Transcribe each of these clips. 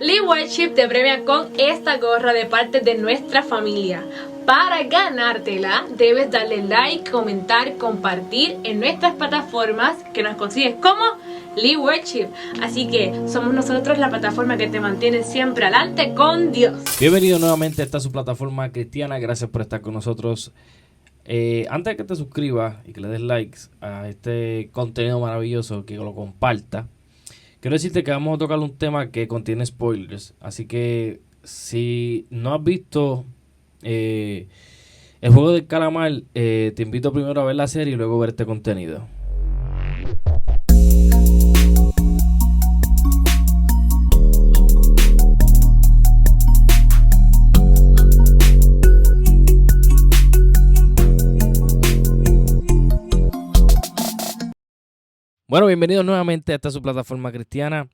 Lee Worship te premia con esta gorra de parte de nuestra familia. Para ganártela, debes darle like, comentar, compartir en nuestras plataformas que nos consigues como Lee Worship. Así que somos nosotros la plataforma que te mantiene siempre adelante con Dios. Bienvenido nuevamente a esta su plataforma cristiana. Gracias por estar con nosotros. Antes de que te suscribas y que le des likes a este contenido maravilloso, que lo comparta, quiero decirte que vamos a tocar un tema que contiene spoilers. Así que si no has visto el juego del calamar, te invito primero a ver la serie y luego ver este contenido. Bueno, bienvenidos nuevamente a esta su plataforma cristiana.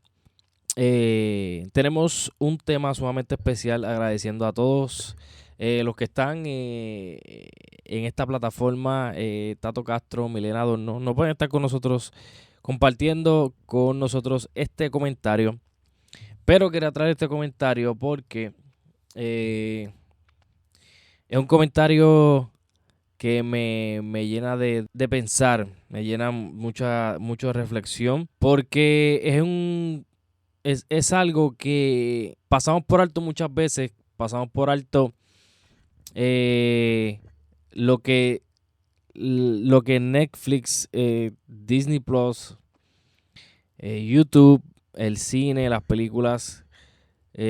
Tenemos un tema sumamente especial, agradeciendo a todos los que están en esta plataforma. Tato Castro, Milena Adorno, no pueden estar con nosotros compartiendo con nosotros este comentario, pero quería traer este comentario porque es un comentario que me llena de pensar, me llena mucha reflexión, porque es algo que pasamos por alto muchas veces. Pasamos por alto lo que Netflix, Disney Plus, YouTube, el cine, las películas,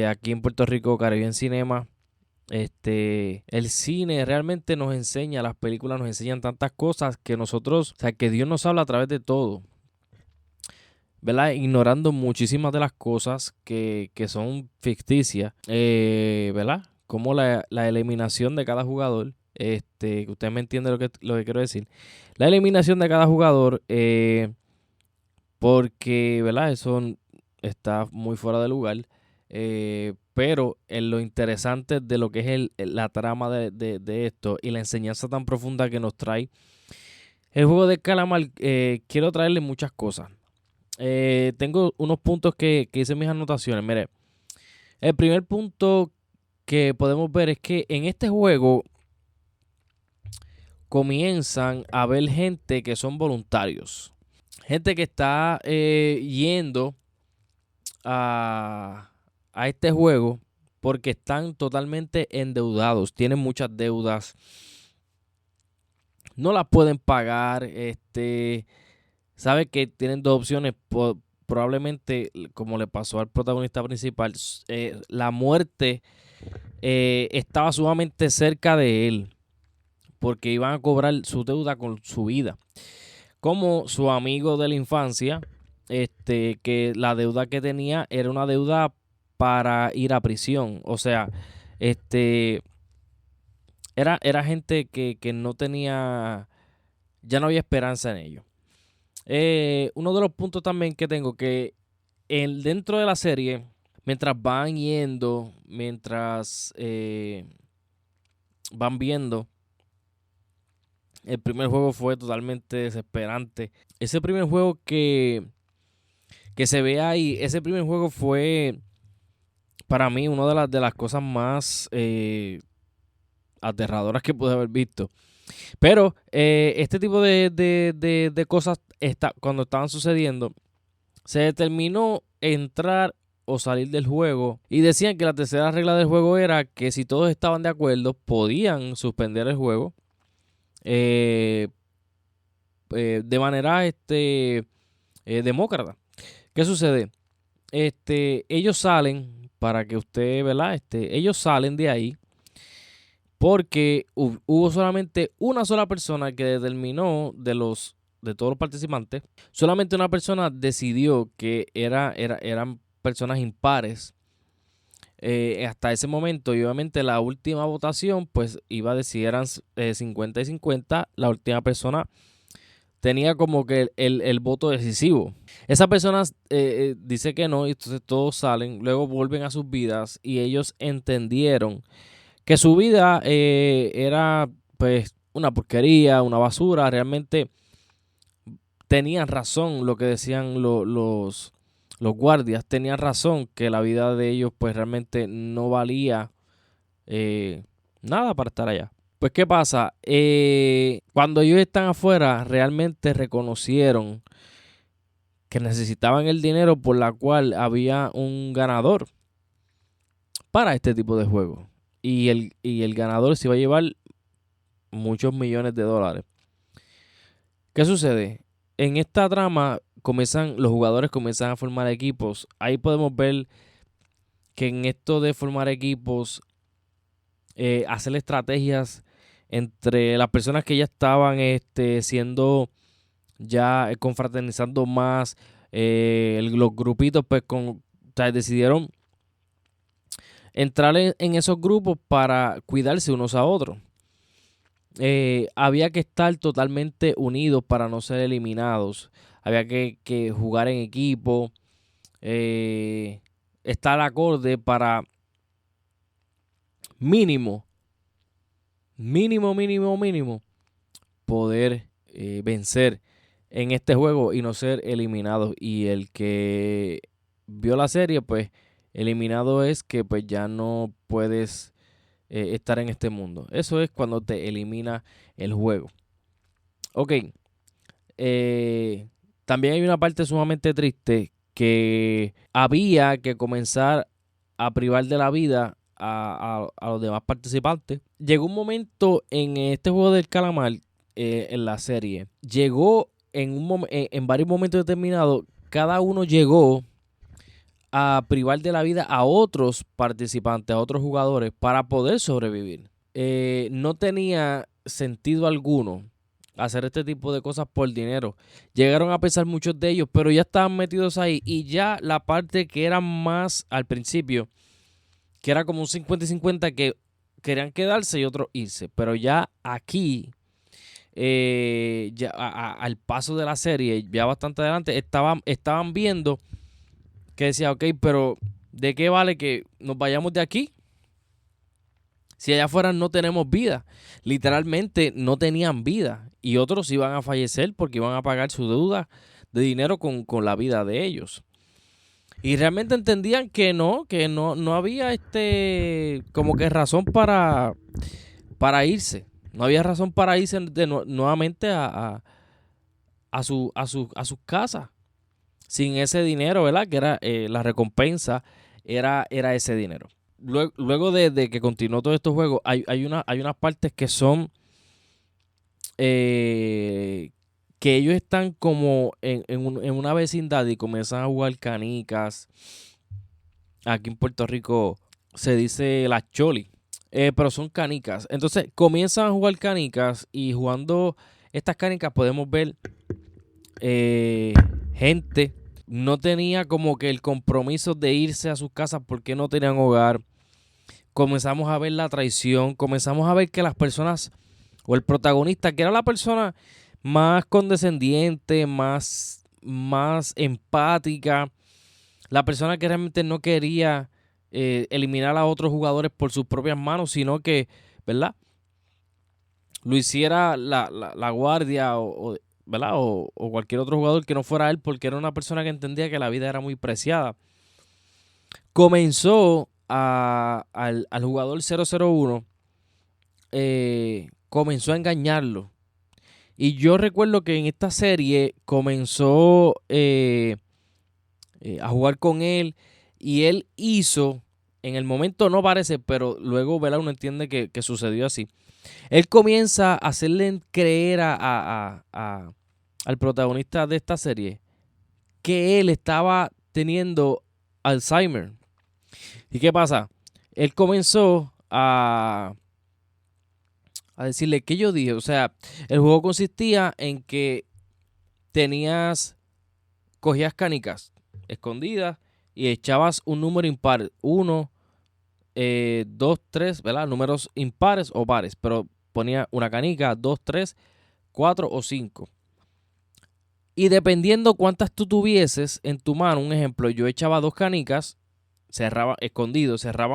aquí en Puerto Rico, Caribbean Cinema. El cine realmente nos enseña, las películas nos enseñan tantas cosas que nosotros, o sea, que Dios nos habla a través de todo, ¿verdad? Ignorando muchísimas de las cosas que son ficticias, ¿verdad? Como la eliminación de cada jugador, que usted me entiende lo que quiero decir. La eliminación de cada jugador, porque, ¿verdad? Eso está muy fuera de lugar. Pero en lo interesante de lo que es la trama de esto y la enseñanza tan profunda que nos trae el juego de calamar, quiero traerle muchas cosas. Tengo unos puntos que hice en mis anotaciones. Mire, el primer punto que podemos ver es que en este juego comienzan a haber gente que son voluntarios. Gente que está yendo a este juego porque están totalmente endeudados, tienen muchas deudas, no las pueden pagar, sabe que tienen dos opciones, probablemente como le pasó al protagonista principal, la muerte estaba sumamente cerca de él porque iban a cobrar su deuda con su vida, como su amigo de la infancia, que la deuda que tenía era una deuda para ir a prisión. O sea, era gente que no tenía, ya no había esperanza en ello. Uno de los puntos también que tengo, que dentro de la serie, mientras van yendo, mientras van viendo, el primer juego fue totalmente desesperante. Ese primer juego que se ve ahí, ese primer juego fue para mí una de las cosas más aterradoras que pude haber visto. Pero este tipo de cosas, cuando estaban sucediendo, se determinó entrar o salir del juego. Y decían que la tercera regla del juego era que si todos estaban de acuerdo, podían suspender el juego. De manera demócrata. ¿Qué sucede? Ellos salen, para que usted, ¿verdad? Ellos salen de ahí porque hubo solamente una sola persona que determinó de todos los participantes, solamente una persona decidió que eran personas impares. Hasta ese momento, y obviamente la última votación pues iba a decir eran 50 y 50, la última persona tenía como que el voto decisivo. Esa persona dice que no, y entonces todos salen, luego vuelven a sus vidas y ellos entendieron que su vida era pues una porquería, una basura. Realmente tenían razón lo que decían los los guardias tenían razón, que la vida de ellos pues realmente no valía nada para estar allá. Pues, ¿qué pasa? Cuando ellos están afuera, realmente reconocieron que necesitaban el dinero por la cual había un ganador para este tipo de juegos. Y el ganador se iba a llevar muchos millones de dólares. ¿Qué sucede? En esta trama los jugadores comienzan a formar equipos. Ahí podemos ver que en esto de formar equipos, hacer estrategias entre las personas que ya estaban siendo ya confraternizando más, los grupitos pues o sea, decidieron entrar en esos grupos para cuidarse unos a otros. Había que estar totalmente unidos para no ser eliminados. Había que jugar en equipo, estar acorde para mínimo poder vencer en este juego y no ser eliminados. Y el que vio la serie, pues eliminado es que pues ya no puedes estar en este mundo. Eso es cuando te elimina el juego. Ok. También hay una parte sumamente triste, que había que comenzar a privar de la vida a los demás participantes. Llegó un momento en este juego del calamar, en la serie, llegó en varios momentos determinados, cada uno llegó a privar de la vida a otros participantes, a otros jugadores, para poder sobrevivir. No tenía sentido alguno hacer este tipo de cosas por dinero. Llegaron a pensar muchos de ellos, pero ya estaban metidos ahí. Y ya la parte que era más al principio, que era como un 50 y 50, que querían quedarse y otros irse. Pero ya aquí, ya al paso de la serie, ya bastante adelante, estaban viendo que decía, ok, pero ¿de qué vale que nos vayamos de aquí? Si allá afuera no tenemos vida. Literalmente no tenían vida. Y otros iban a fallecer porque iban a pagar su deuda de dinero con la vida de ellos. Y realmente entendían que no había como que razón para irse. No había razón para irse nuevamente a sus casas. Sin ese dinero, ¿verdad? Que era la recompensa, era ese dinero. Luego de que continuó todos estos juegos, hay unas partes que son que ellos están como en una vecindad y comienzan a jugar canicas. Aquí en Puerto Rico se dice las choli, pero son canicas. Entonces comienzan a jugar canicas, y jugando estas canicas podemos ver gente no tenía como que el compromiso de irse a sus casas porque no tenían hogar. Comenzamos a ver la traición, comenzamos a ver que las personas, o el protagonista, que era la persona más condescendiente, más empática, la persona que realmente no quería eliminar a otros jugadores por sus propias manos, sino que, ¿verdad?, lo hiciera la guardia ¿verdad? O cualquier otro jugador que no fuera él, porque era una persona que entendía que la vida era muy preciada. Comenzó al jugador 001, comenzó a engañarlo. Y yo recuerdo que en esta serie comenzó a jugar con él, y él hizo, en el momento no parece, pero luego, ¿verdad?, uno entiende que sucedió así. Él comienza a hacerle creer al protagonista de esta serie que él estaba teniendo Alzheimer. ¿Y qué pasa? Él comenzó a decirle que yo dije. O sea, el juego consistía en que cogías canicas escondidas y echabas un número impar. 1, 2, 3, ¿verdad? Números impares o pares. Pero ponía una canica, 2, 3, 4 o 5. Y dependiendo cuántas tú tuvieses en tu mano, un ejemplo, yo echaba 2 canicas, cerraba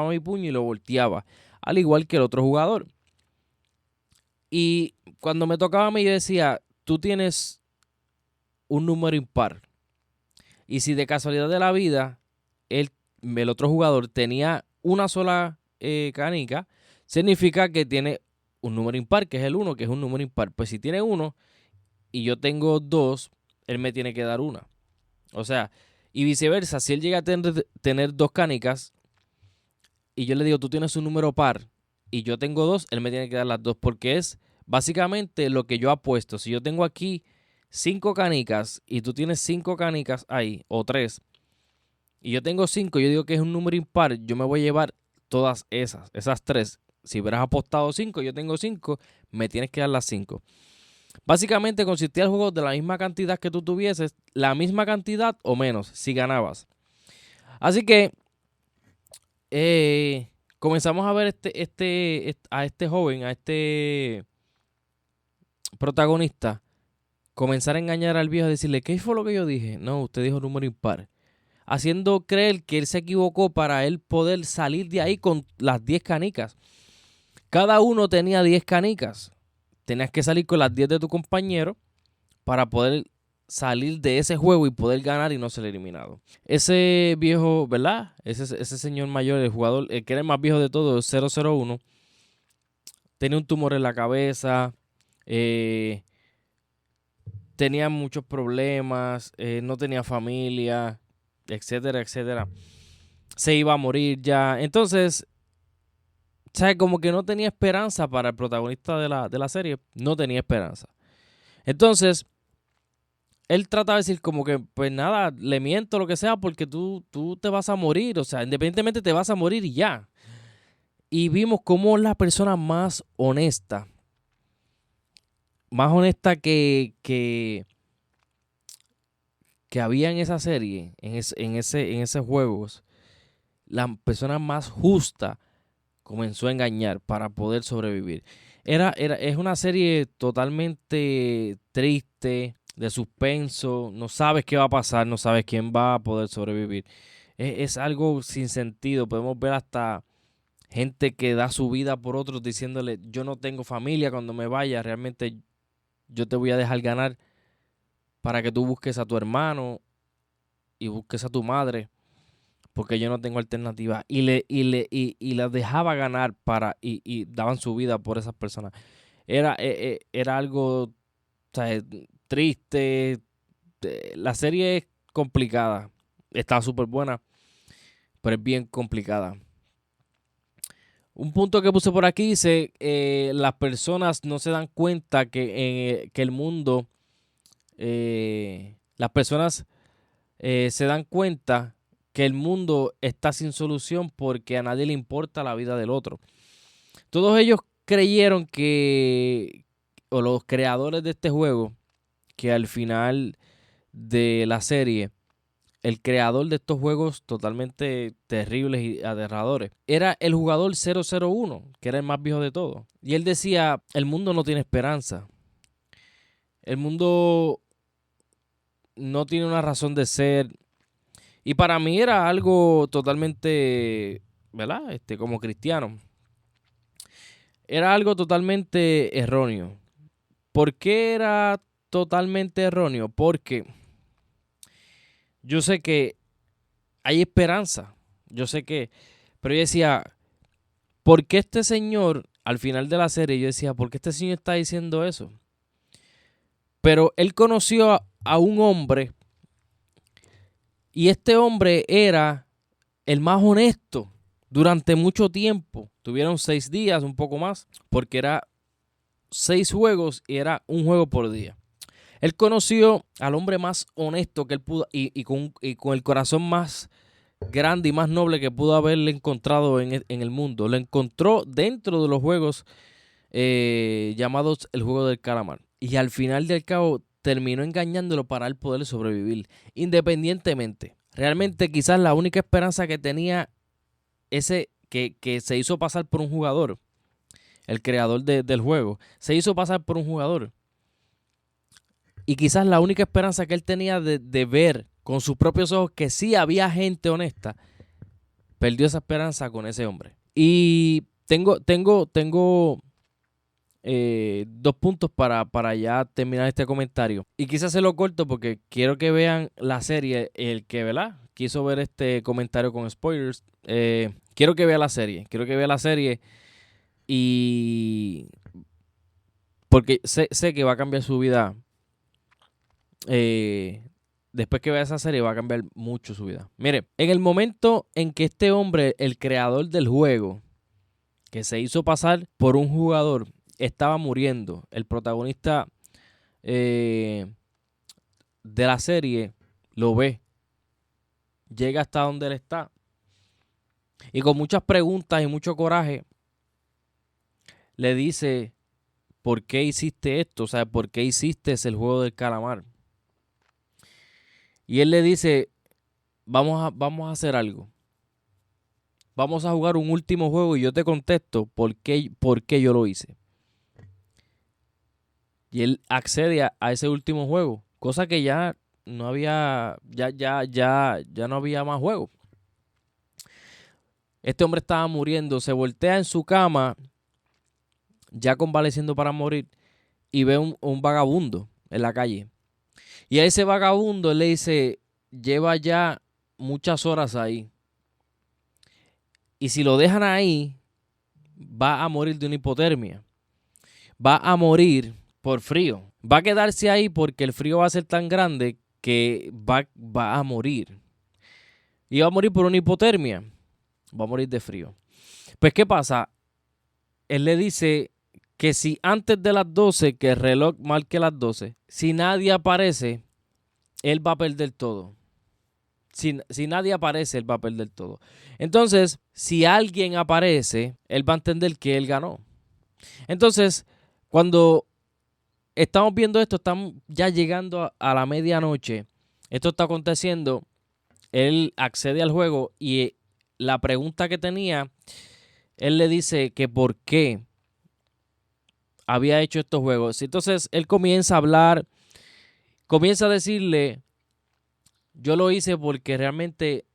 mi puño y lo volteaba, al igual que el otro jugador. Y cuando me tocaba a mí, yo decía, tú tienes un número impar. Y si de casualidad de la vida el otro jugador tenía una sola canica, significa que tiene un número impar, que es el 1, que es un número impar. Pues si tiene 1 y yo tengo 2, él me tiene que dar una. O sea, y viceversa, si él llega a tener 2 canicas y yo le digo, tú tienes un número par y yo tengo 2, él me tiene que dar las 2 porque es básicamente lo que yo apuesto. Si yo tengo aquí 5 canicas y tú tienes 5 canicas ahí, o 3, y yo tengo 5, yo digo que es un número impar, yo me voy a llevar todas esas 3. Si hubieras apostado 5, yo tengo 5, me tienes que dar las 5. Básicamente consistía el juego de la misma cantidad que tú tuvieses, la misma cantidad o menos, si ganabas. Así que comenzamos a ver a este joven, a este protagonista, comenzar a engañar al viejo, a decirle, ¿qué fue lo que yo dije? No, usted dijo número impar. Haciendo creer que él se equivocó para él poder salir de ahí con las 10 canicas. Cada uno tenía 10 canicas. Tenías que salir con las 10 de tu compañero para poder salir de ese juego y poder ganar y no ser eliminado. Ese viejo, ¿verdad? Ese señor mayor, el jugador, el que era el más viejo de todos, 001, tenía un tumor en la cabeza, tenía muchos problemas, no tenía familia, etcétera, etcétera. Se iba a morir ya. Entonces, ¿sabes? Como que no tenía esperanza para el protagonista de la serie. No tenía esperanza. Entonces, él trata de decir como que, pues nada, le miento lo que sea porque tú te vas a morir. O sea, independientemente te vas a morir y ya. Y vimos cómo la persona más honesta que había en esa serie, en ese juego, la persona más justa comenzó a engañar para poder sobrevivir. Es una serie totalmente triste, de suspenso, no sabes qué va a pasar, no sabes quién va a poder sobrevivir. Es algo sin sentido, podemos ver hasta gente que da su vida por otros diciéndole, yo no tengo familia cuando me vaya, realmente yo te voy a dejar ganar para que tú busques a tu hermano y busques a tu madre, porque yo no tengo alternativa. Y las dejaba ganar y daban su vida por esas personas. Era algo, o sea, triste. La serie es complicada. Está súper buena, pero es bien complicada. Un punto que puse por aquí dice, las personas no se dan cuenta que el mundo, las personas se dan cuenta que el mundo está sin solución porque a nadie le importa la vida del otro. Todos ellos creyeron o los creadores de este juego, que al final de la serie, el creador de estos juegos totalmente terribles y aterradores, era el jugador 001, que era el más viejo de todos. Y él decía, el mundo no tiene esperanza. El mundo no tiene una razón de ser. Y para mí era algo totalmente, ¿verdad? Como cristiano. Era algo totalmente erróneo. ¿Por qué era totalmente erróneo? Porque yo sé que hay esperanza. Pero yo decía, ¿por qué este señor, al final de la serie, yo decía, ¿por qué este señor está diciendo eso? Pero él conoció a un hombre y este hombre era el más honesto durante mucho tiempo. Tuvieron 6 días, un poco más, porque era 6 juegos y era un juego por día. Él conoció al hombre más honesto que él pudo y con el corazón más grande y más noble que pudo haberle encontrado en el mundo. Lo encontró dentro de los juegos llamados el juego del calamar. Y al final del cabo terminó engañándolo para él poder sobrevivir. Independientemente. Realmente quizás la única esperanza que tenía ese que se hizo pasar por un jugador, el creador del juego, se hizo pasar por un jugador. Y quizás la única esperanza que él tenía de ver con sus propios ojos que sí había gente honesta, perdió esa esperanza con ese hombre. Y tengo dos puntos para ya terminar este comentario. Y quise hacerlo corto porque quiero que vean la serie. El que, ¿verdad?, quiso ver este comentario con spoilers. Quiero que vea la serie. Quiero que vea la serie. Y porque sé que va a cambiar su vida. Después que vea esa serie va a cambiar mucho su vida. Mire, en el momento en que este hombre, el creador del juego, que se hizo pasar por un jugador, estaba muriendo, el protagonista de la serie lo ve, llega hasta donde él está y con muchas preguntas y mucho coraje le dice: ¿por qué hiciste esto? O sea, ¿por qué hiciste el juego del calamar? Y él le dice: vamos a hacer algo. Vamos a jugar un último juego y yo te contesto por qué yo lo hice. Y él accede a ese último juego, cosa que ya no había, ya no había más juego. Este hombre estaba muriendo, se voltea en su cama, ya convaleciendo para morir, y ve un vagabundo en la calle. Y a ese vagabundo él le dice: lleva ya muchas horas ahí. Y si lo dejan ahí, va a morir de una hipotermia. Va a morir por frío. Va a quedarse ahí porque el frío va a ser tan grande que va a morir. Y va a morir por una hipotermia. Va a morir de frío. Pues, ¿qué pasa? Él le dice que si antes de las 12, que el reloj marque las 12, si nadie aparece, él va a perder todo. Si nadie aparece, él va a perder todo. Entonces, si alguien aparece, él va a entender que él ganó. Entonces, cuando estamos viendo esto, estamos ya llegando a la medianoche. Esto está aconteciendo. Él accede al juego y la pregunta que tenía, él le dice que por qué había hecho estos juegos. Entonces, él comienza a hablar, comienza a decirle: yo lo hice porque realmente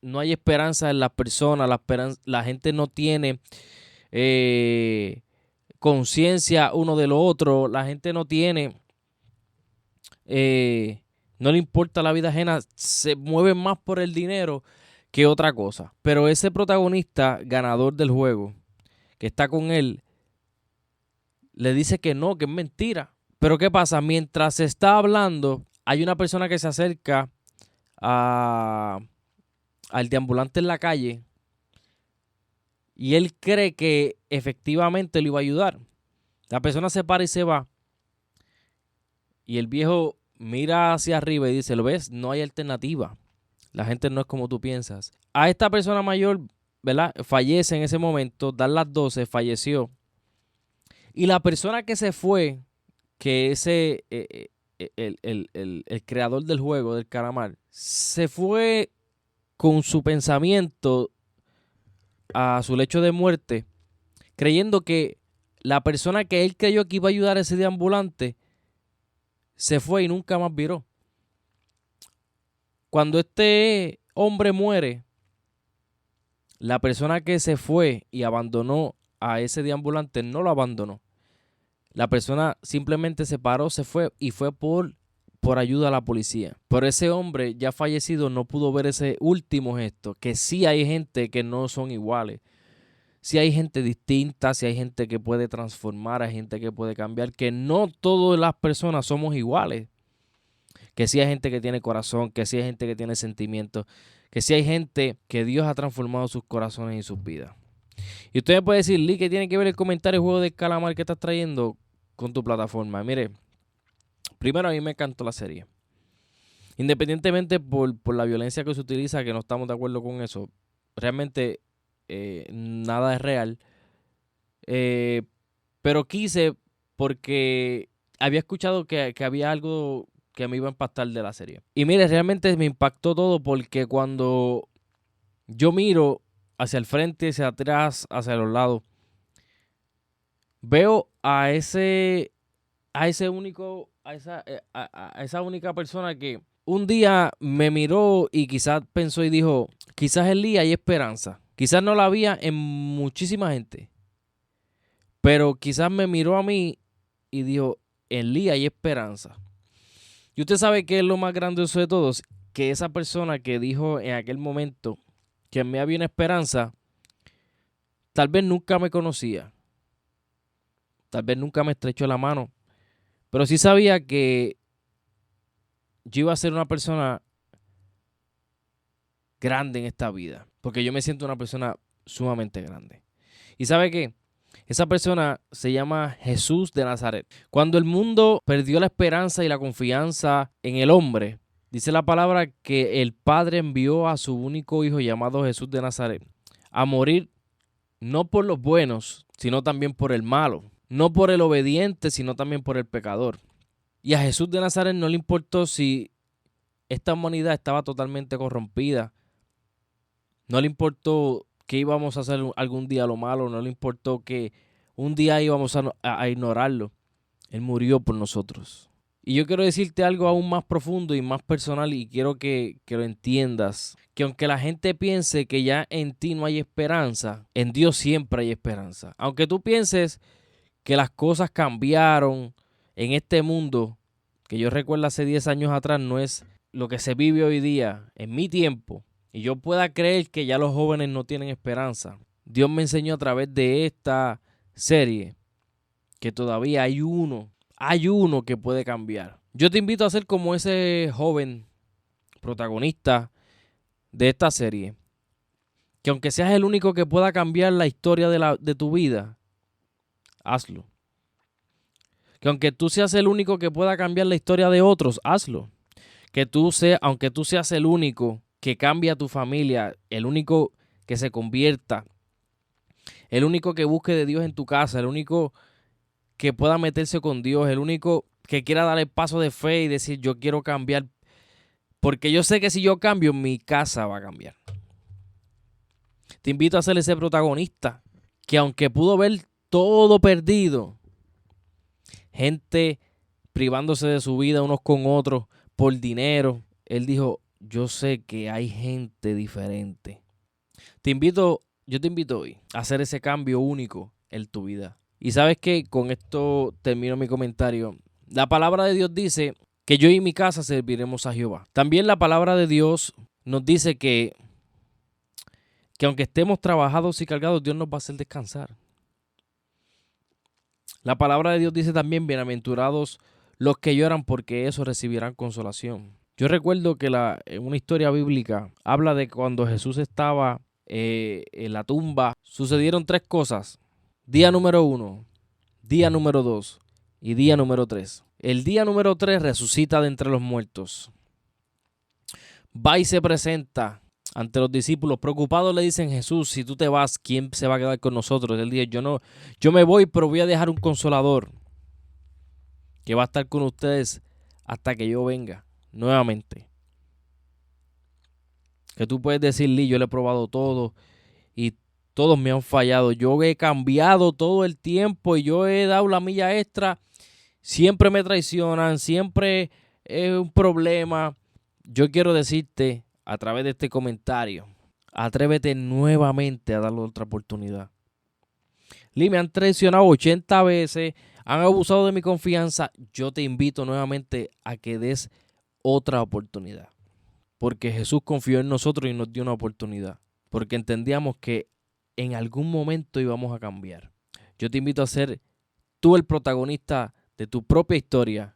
no hay esperanza en las personas, la gente no tiene conciencia uno de lo otro, la gente no tiene, no le importa la vida ajena, se mueve más por el dinero que otra cosa. Pero ese protagonista ganador del juego, que está con él, le dice que no, que es mentira. Pero ¿qué pasa? Mientras se está hablando, hay una persona que se acerca al deambulante en la calle y él cree que efectivamente le iba a ayudar. La persona se para y se va y el viejo mira hacia arriba y dice: ¿lo ves? No hay alternativa. La gente no es como tú piensas. A esta persona mayor, ¿verdad?, fallece en ese momento, dan las 12, falleció. Y la persona que se fue, que ese el creador del juego del calamar, se fue con su pensamiento a su lecho de muerte, creyendo que la persona que él creyó que iba a ayudar a ese deambulante se fue y nunca más viró. Cuando este hombre muere, la persona que se fue y abandonó a ese deambulante no lo abandonó. La persona simplemente se paró, se fue y fue por ayuda a la policía. Pero ese hombre ya fallecido no pudo ver ese último gesto, que sí hay gente que no son iguales. Sí hay gente distinta, sí hay gente que puede transformar, hay gente que puede cambiar, que no todas las personas somos iguales. Que sí hay gente que tiene corazón, que sí hay gente que tiene sentimientos, que sí hay gente que Dios ha transformado sus corazones y sus vidas. Y usted me puede decir: Lee, ¿qué tiene que ver el comentario juego de calamar que estás trayendo con tu plataforma? Mire, primero, a mí me encantó la serie. Independientemente por la violencia que se utiliza, que no estamos de acuerdo con eso, realmente nada es real. Pero quise porque había escuchado que había algo que me iba a impactar de la serie. Y mire, realmente me impactó todo porque cuando yo miro hacia el frente, hacia atrás, hacia los lados, veo a esa única persona que un día me miró y quizás pensó y dijo: quizás en Lee hay esperanza. Quizás no la había en muchísima gente, Pero quizás me miró a mí y dijo, en Lee hay esperanza. Y usted sabe que es lo más grandioso de todos, que esa persona que dijo en aquel momento que en mí había una esperanza, tal vez nunca me conocía, tal vez nunca me estrechó la mano, pero sí sabía que yo iba a ser una persona grande en esta vida, porque yo me siento una persona sumamente grande. ¿Y sabe qué? Esa persona se llama Jesús de Nazaret. Cuando el mundo perdió la esperanza y la confianza en el hombre, dice la palabra que el Padre envió a su único hijo llamado Jesús de Nazaret a morir no por los buenos, sino también por el malo. No por el obediente, sino también por el pecador. Y a Jesús de Nazaret no le importó si esta humanidad estaba totalmente corrompida. No le importó que íbamos a hacer algún día lo malo. No le importó que un día íbamos a ignorarlo. Él murió por nosotros. Y yo quiero decirte algo aún más profundo y más personal y quiero que lo entiendas. Que aunque la gente piense que ya en ti no hay esperanza, en Dios siempre hay esperanza. Aunque tú pienses que las cosas cambiaron en este mundo, que yo recuerdo hace 10 años atrás, no es lo que se vive hoy día, en mi tiempo, y yo pueda creer que ya los jóvenes no tienen esperanza. Dios me enseñó a través de esta serie que todavía hay uno que puede cambiar. Yo te invito a ser como ese joven protagonista de esta serie, que aunque seas el único que pueda cambiar la historia de tu vida, hazlo. Que aunque tú seas el único que pueda cambiar la historia de otros, hazlo. Aunque tú seas el único que cambie a tu familia, el único que se convierta, el único que busque de Dios en tu casa, el único que pueda meterse con Dios, el único que quiera dar el paso de fe y decir yo quiero cambiar, porque yo sé que si yo cambio, mi casa va a cambiar. Te invito a ser ese protagonista que aunque pudo ver todo perdido, gente privándose de su vida unos con otros por dinero, él dijo, yo sé que hay gente diferente. Yo te invito hoy a hacer ese cambio único en tu vida. Y sabes que con esto termino mi comentario. La palabra de Dios dice que yo y mi casa serviremos a Jehová. También la palabra de Dios nos dice que aunque estemos trabajados y cargados, Dios nos va a hacer descansar. La palabra de Dios dice también, bienaventurados los que lloran porque esos recibirán consolación. Yo recuerdo que en una historia bíblica habla de cuando Jesús estaba en la tumba, sucedieron 3 cosas. Día número 1, día número 2 y día número 3. El día número 3 resucita de entre los muertos. Va y se presenta ante los discípulos. Preocupados le dicen, Jesús, si tú te vas, ¿quién se va a quedar con nosotros? Él dice, yo me voy, pero voy a dejar un consolador que va a estar con ustedes hasta que yo venga nuevamente. Que tú puedes decir, Lee, yo le he probado todo y todos me han fallado. Yo he cambiado todo el tiempo y yo he dado la milla extra. Siempre me traicionan, siempre es un problema. Yo quiero decirte a través de este comentario, atrévete nuevamente a darle otra oportunidad. Lee, me han traicionado 80 veces, han abusado de mi confianza. Yo te invito nuevamente a que des otra oportunidad. Porque Jesús confió en nosotros y nos dio una oportunidad. Porque entendíamos que en algún momento íbamos a cambiar. Yo te invito a ser tú el protagonista de tu propia historia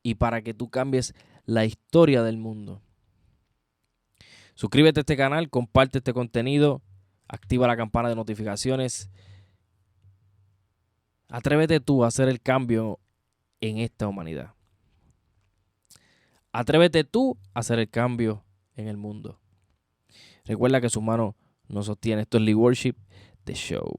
y para que tú cambies la historia del mundo. Suscríbete a este canal, comparte este contenido, activa la campana de notificaciones. Atrévete tú a hacer el cambio en esta humanidad. Atrévete tú a hacer el cambio en el mundo. Recuerda que su mano nos sostiene. Esto es Lee Worship, The Show.